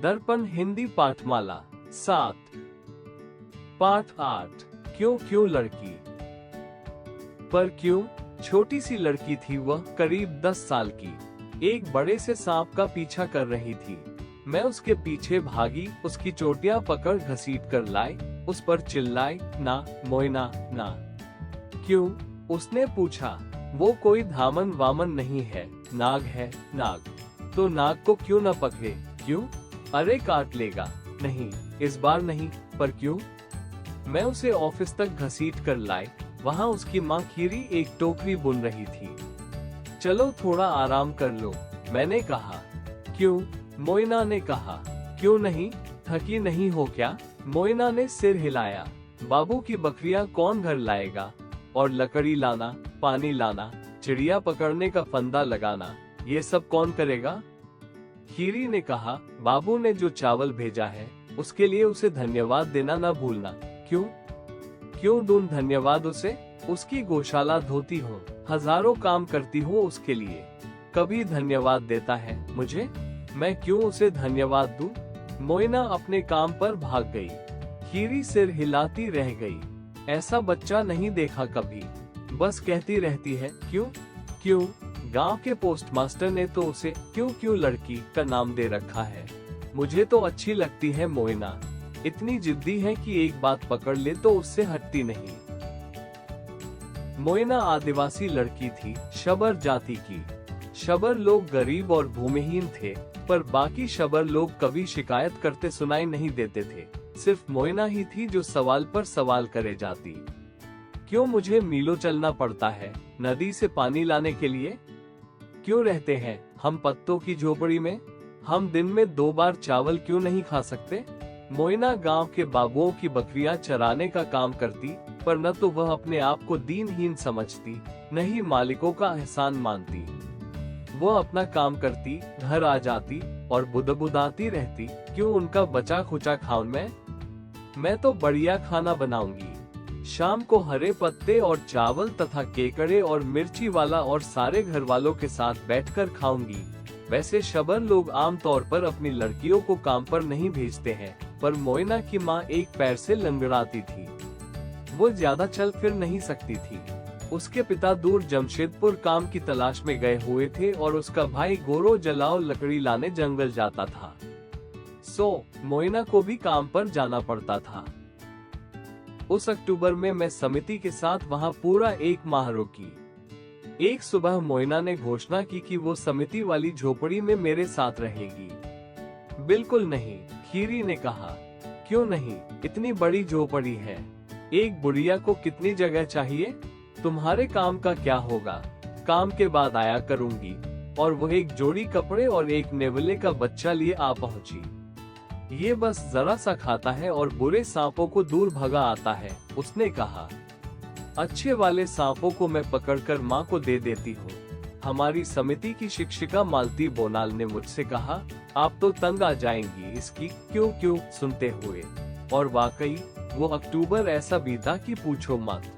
दर्पण हिंदी पाठमाला 7 पाठ 8 क्यों क्यों लड़की। पर क्यों, छोटी सी लड़की थी वह, करीब 10 साल की। एक बड़े से सांप का पीछा कर रही थी। मैं उसके पीछे भागी, उसकी चोटियां पकड़ घसीट कर लाई, उस पर चिल्लाई, ना मोइना ना। क्यों, उसने पूछा। वो कोई धामन वामन नहीं है, नाग है, नाग। तो नाग को क्यों न पकड़े। क्यों, अरे काट लेगा। नहीं, इस बार नहीं। पर क्यों। मैं उसे ऑफिस तक घसीट कर लाई। वहाँ उसकी माँ खीरी एक टोकरी बुन रही थी। चलो थोड़ा आराम कर लो, मैंने कहा। क्यों, मोइना ने कहा। क्यों नहीं, थकी नहीं हो क्या। मोइना ने सिर हिलाया। बाबू की बकरियां कौन घर लाएगा, और लकड़ी लाना, पानी लाना, चिड़िया पकड़ने का फंदा लगाना, ये सब कौन करेगा। खीरी ने कहा, बाबू ने जो चावल भेजा है उसके लिए उसे धन्यवाद देना ना भूलना। क्यों, क्यों दूं धन्यवाद उसे। उसकी गौशाला धोती हूँ, हजारों काम करती हूँ उसके लिए, कभी धन्यवाद देता है मुझे। मैं क्यों उसे धन्यवाद दूं। मोइना अपने काम पर भाग गई। खीरी सिर हिलाती रह गई। ऐसा बच्चा नहीं देखा कभी, बस कहती रहती है क्यों क्यों। गांव के पोस्टमास्टर ने तो उसे क्यों क्यों लड़की का नाम दे रखा है। मुझे तो अच्छी लगती है मोइना, इतनी जिद्दी है कि एक बात पकड़ ले तो उससे हटती नहीं। मोइना आदिवासी लड़की थी, शबर जाति की। शबर लोग गरीब और भूमिहीन थे, पर बाकी शबर लोग कभी शिकायत करते सुनाई नहीं देते थे। सिर्फ मोइना ही थी जो सवाल पर सवाल करे जाती। क्यों मुझे मीलों चलना पड़ता है नदी से पानी लाने के लिए। क्यों रहते हैं हम पत्तों की झोपड़ी में। हम दिन में 2 बार चावल क्यों नहीं खा सकते। मोइना गांव के बाबुओं की बकरियां चराने का काम करती, पर न तो वह अपने आप को दीनहीन समझती, न ही मालिकों का एहसान मानती। वो अपना काम करती, घर आ जाती और बुदबुदाती रहती, क्यों उनका बचा खुचा खाऊं मैं तो बढ़िया खाना बनाऊंगी। शाम को हरे पत्ते और चावल तथा केकड़े और मिर्ची वाला और सारे घर वालों के साथ बैठकर खाऊंगी। वैसे शबर लोग आम तौर पर अपनी लड़कियों को काम पर नहीं भेजते हैं, पर मोइना की माँ एक पैर से लंगड़ाती थी। वो ज्यादा चल फिर नहीं सकती थी। उसके पिता दूर जमशेदपुर काम की तलाश में गए हुए थे और उसका भाई गोरो जलाओ लकड़ी लाने जंगल जाता था। सो मोइना को भी काम पर जाना पड़ता था। उस अक्टूबर में मैं समिति के साथ वहाँ पूरा 1 माह रुकी। एक सुबह मोइना ने घोषणा की कि वो समिति वाली झोपड़ी में मेरे साथ रहेगी। बिल्कुल नहीं, खीरी ने कहा। क्यों नहीं, इतनी बड़ी झोपड़ी है, एक बुढ़िया को कितनी जगह चाहिए। तुम्हारे काम का क्या होगा, काम के बाद आया करूंगी। और वह एक जोड़ी कपड़े और एक नेवले का बच्चा लिए आ पहुंची। ये बस जरा सा खाता है और बुरे सांपों को दूर भगा आता है, उसने कहा। अच्छे वाले सांपों को मैं पकड़कर माँ को दे देती हूँ। हमारी समिति की शिक्षिका मालती बोनाल ने मुझसे कहा, आप तो तंग आ जाएंगी इसकी क्यों क्यों सुनते हुए। और वाकई वो अक्टूबर ऐसा बीता कि पूछो मत।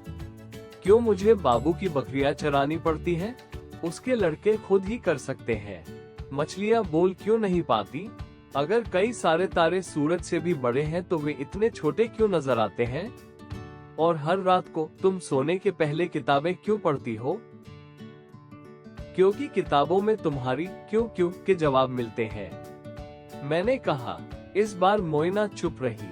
क्यों मुझे बाबू की बकरियां चरानी पड़ती हैं? उसके लड़के खुद ही कर सकते हैं। मछलियां बोल क्यों नहीं पाती? अगर कई सारे तारे सूरज से भी बड़े हैं तो वे इतने छोटे क्यों नजर आते हैं? और हर रात को तुम सोने के पहले किताबें क्यों पढ़ती हो? क्योंकि किताबों में तुम्हारी क्यों क्यों के जवाब मिलते हैं, मैंने कहा। इस बार मोइना चुप रही।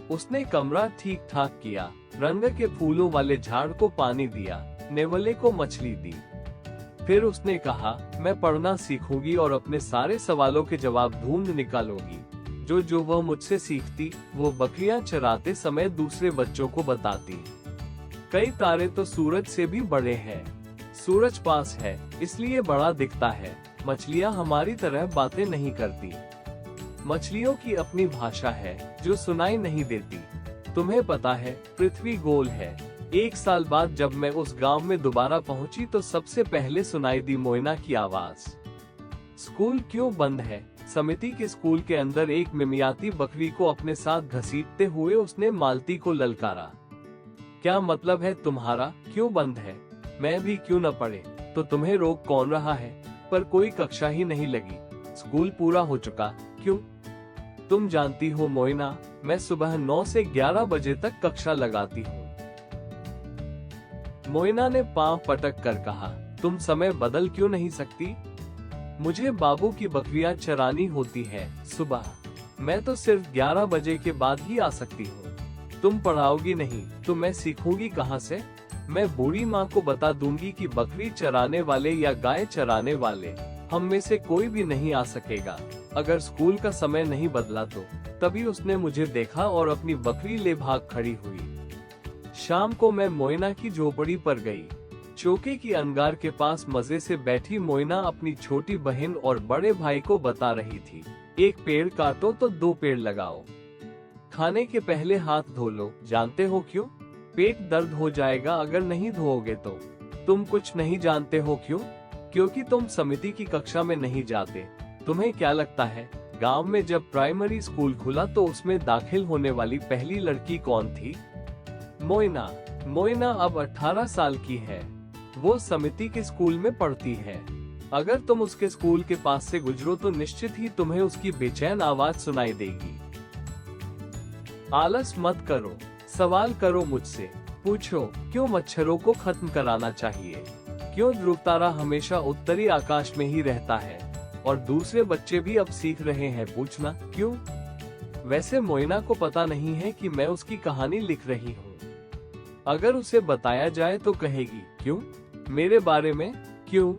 उसने कमरा ठीक ठाक किया, रंग के फूलों वाले झाड़ को पानी दिया, नेवले को मछली दी। फिर उसने कहा, मैं पढ़ना सीखूंगी और अपने सारे सवालों के जवाब ढूंढ निकालूंगी। जो वह मुझसे सीखती वो बकरियां चराते समय दूसरे बच्चों को बताती। कई तारे तो सूरज से भी बड़े हैं। सूरज पास है इसलिए बड़ा दिखता है। मछलियां हमारी तरह बातें नहीं करती। मछलियों की अपनी भाषा है जो सुनाई नहीं देती। तुम्हें पता है पृथ्वी गोल है। 1 साल बाद जब मैं उस गांव में दोबारा पहुंची तो सबसे पहले सुनाई दी मोइना की आवाज। स्कूल क्यों बंद है? समिति के स्कूल के अंदर एक मिमियाती बकरी को अपने साथ घसीटते हुए उसने मालती को ललकारा। क्या मतलब है तुम्हारा, क्यों बंद है? मैं भी क्यों न पढ़े? तो तुम्हें रोक कौन रहा है? पर कोई कक्षा ही नहीं लगी। स्कूल पूरा हो चुका, क्यों? तुम जानती हो मोइना, मैं सुबह 9 से 11 बजे तक कक्षा लगाती हूँ। मोइना ने पांव पटक कर कहा, तुम समय बदल क्यों नहीं सकती? मुझे बाबू की बकरियां चरानी होती है सुबह। मैं तो सिर्फ 11 बजे के बाद ही आ सकती हूँ। तुम पढ़ाओगी नहीं तो मैं सीखूंगी कहाँ से? मैं बूढ़ी माँ को बता दूंगी कि बकरी चराने वाले या गाय चराने वाले हम में से कोई भी नहीं आ सकेगा। अगर स्कूल का समय नहीं बदला तो। तभी उसने मुझे देखा और अपनी बकरी ले भाग खड़ी हुई। शाम को मैं मोइना की झोपड़ी पर गई। चौके की अंगार के पास मजे से बैठी मोइना अपनी छोटी बहन और बड़े भाई को बता रही थी, एक पेड़ काटो तो 2 पेड़ लगाओ। खाने के पहले हाथ धो लो, जानते हो क्यों? पेट दर्द हो जाएगा अगर नहीं धोओगे तो। तुम कुछ नहीं जानते हो क्यों? क्योंकि तुम समिति की कक्षा में नहीं जाते। तुम्हें क्या लगता है, गांव में जब प्राइमरी स्कूल खुला तो उसमें दाखिल होने वाली पहली लड़की कौन थी? मोइना। मोइना अब 18 साल की है। वो समिति के स्कूल में पढ़ती है। अगर तुम उसके स्कूल के पास से गुजरो तो निश्चित ही तुम्हें उसकी बेचैन आवाज सुनाई देगी। आलस मत करो, सवाल करो मुझसे। पूछो, क्यों मच्छरों को खत्म कराना चाहिए? क्यों ध्रुव तारा हमेशा उत्तरी आकाश में ही रहता है? और दूसरे बच्चे भी अब सीख रहे हैं पूछना क्यों। वैसे मोइना को पता नहीं है कि मैं उसकी कहानी लिख रही हूँ। अगर उसे बताया जाए तो कहेगी, क्यों? मेरे बारे में? क्यों?